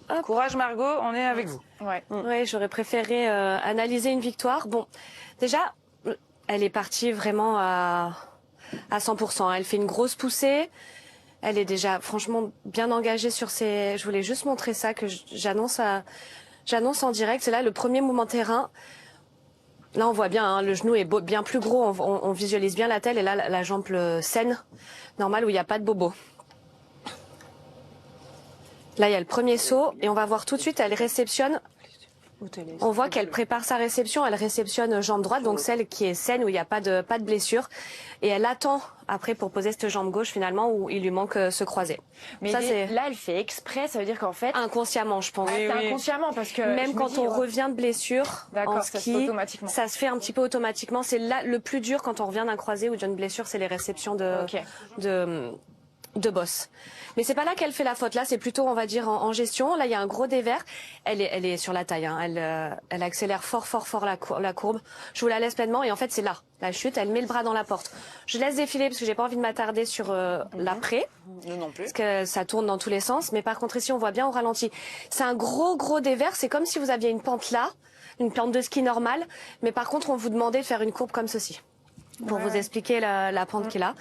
Hop. Courage Margot, on est avec vous. Ouais. Ouais, j'aurais préféré analyser une victoire. Bon, déjà, elle est partie vraiment à 100%. Elle fait une grosse poussée. Elle est déjà franchement bien engagée sur ses... Je voulais juste montrer ça, que j'annonce en direct. C'est là le premier mouvement terrain. Là, on voit bien, hein, le genou est bien plus gros. On visualise bien la telle. Et là, la jambe saine, normale, où il n'y a pas de bobo. Là, il y a le premier saut. Et on va voir tout de suite, elle réceptionne... On voit qu'elle prépare sa réception, elle réceptionne jambe droite, donc celle qui est saine, où il n'y a pas de blessure. Et elle attend après pour poser cette jambe gauche finalement, où il lui manque ce croisé. Mais ça, là, elle fait exprès, ça veut dire qu'en fait... Inconsciemment, je pense. Ah, c'est inconsciemment, parce que... Même quand on revient de blessure, en ski, ça se fait un petit peu automatiquement. C'est là le plus dur quand on revient d'un croisé ou d'une blessure, c'est les réceptions de bosse. Mais c'est pas là qu'elle fait la faute. Là, c'est plutôt, on va dire, en gestion. Là, il y a un gros dévers. Elle est sur la taille. Hein. Elle accélère fort la courbe. Je vous la laisse pleinement. Et en fait, c'est là, la chute. Elle met le bras dans la porte. Je laisse défiler parce que j'ai pas envie de m'attarder sur l'après. Non plus. Parce que ça tourne dans tous les sens. Mais par contre, ici, on voit bien au ralenti. C'est un gros dévers. C'est comme si vous aviez une pente là, une pente de ski normale. Mais par contre, on vous demandait de faire une courbe comme ceci. Pour vous expliquer la pente qu'il a.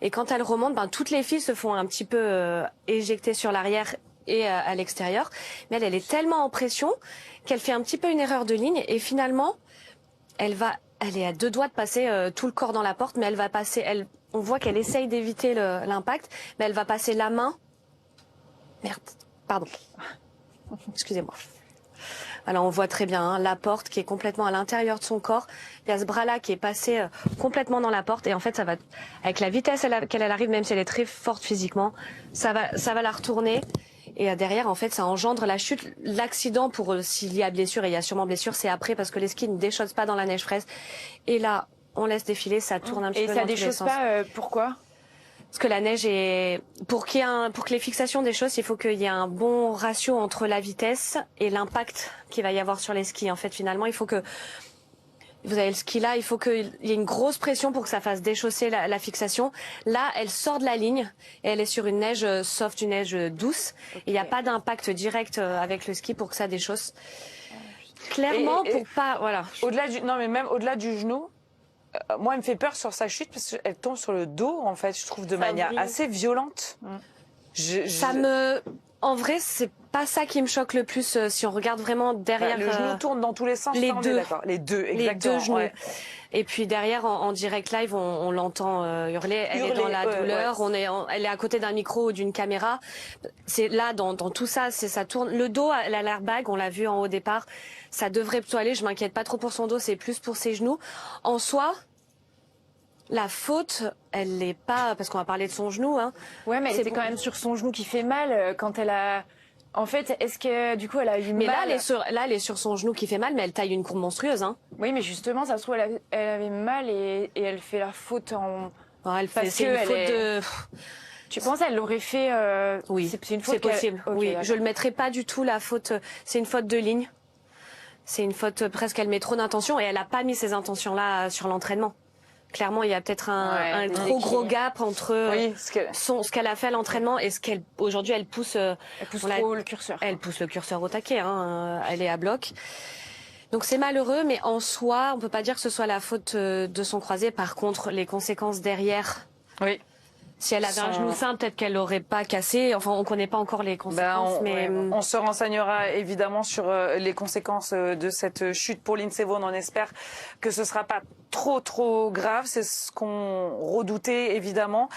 Et quand elle remonte, toutes les filles se font un petit peu éjecter sur l'arrière et à l'extérieur. Mais elle est tellement en pression qu'elle fait un petit peu une erreur de ligne. Et finalement, elle est à 2 doigts de passer tout le corps dans la porte. Mais elle va passer, on voit qu'elle essaye d'éviter l'impact. Mais elle va passer la main. Merde, pardon. Excusez-moi. Alors on voit très bien hein, la porte qui est complètement à l'intérieur de son corps. Il y a ce bras-là qui est passé complètement dans la porte. Et en fait, ça va, avec la vitesse à laquelle elle arrive, même si elle est très forte physiquement, ça va la retourner. Et derrière, en fait, ça engendre la chute. L'accident, pour s'il y a blessure, et il y a sûrement blessure, c'est après parce que les skis ne déchaussent pas dans la neige fraîche. Et là, on laisse défiler, ça tourne un petit peu dans tous les sens. Et ça déchausse pas, pourquoi ? Parce que la neige est, pour que les fixations des choses, il faut qu'il y ait un bon ratio entre la vitesse et l'impact qu'il va y avoir sur les skis. En fait, finalement, il faut que, vous avez le ski là, il faut qu'il y ait une grosse pression pour que ça fasse déchausser la fixation. Là, elle sort de la ligne et elle est sur une neige soft, une neige douce. Okay. Il n'y a pas d'impact direct avec le ski pour que ça déchausse. Clairement, pour pas, voilà. Même au-delà du genou. Moi, elle me fait peur sur sa chute parce qu'elle tombe sur le dos, en fait, je trouve, de manière assez violente. En vrai, c'est pas ça qui me choque le plus si on regarde vraiment derrière. Le genou tourne dans tous les sens, les ça, deux. On est d'accord. Les deux, exactement. Les deux genoux. Ouais. Et puis derrière, en direct live, on l'entend hurler. Elle est dans la douleur. Ouais. Elle est à côté d'un micro ou d'une caméra. C'est là, dans tout ça, ça tourne. Le dos, elle a l'airbag, on l'a vu en haut départ. Ça devrait plutôt aller. Je m'inquiète pas trop pour son dos, c'est plus pour ses genoux. En soi, la faute, elle n'est pas, parce qu'on va parler de son genou. Hein. Ouais, mais c'est quand même sur son genou qui fait mal quand elle a. En fait, est-ce que du coup elle a eu mal? Mais là, elle est sur son genou qui fait mal, mais elle taille une courbe monstrueuse. Hein. Oui, mais justement, ça se trouve, elle avait mal et elle fait la faute en. Oh, elle fait une faute de. Tu penses qu'elle l'aurait fait Oui, c'est possible. Okay, oui, je le mettrai pas du tout la faute. C'est une faute de ligne. C'est une faute presque. Elle met trop d'intentions et elle a pas mis ces intentions-là sur l'entraînement. Clairement, il y a peut-être un trop gros gap entre ce qu'elle a fait à l'entraînement et ce qu'elle aujourd'hui elle pousse. Elle pousse trop le curseur. Elle pousse le curseur au taquet. Hein, elle est à bloc. Donc c'est malheureux, mais en soi, on peut pas dire que ce soit la faute de son croisé. Par contre, les conséquences derrière. Oui. Si elle avait un genou sain, peut-être qu'elle l'aurait pas cassé. Enfin, on connaît pas encore les conséquences. On se renseignera évidemment sur les conséquences de cette chute pour Lindsey Vonn. On espère que ce sera pas trop grave. C'est ce qu'on redoutait évidemment.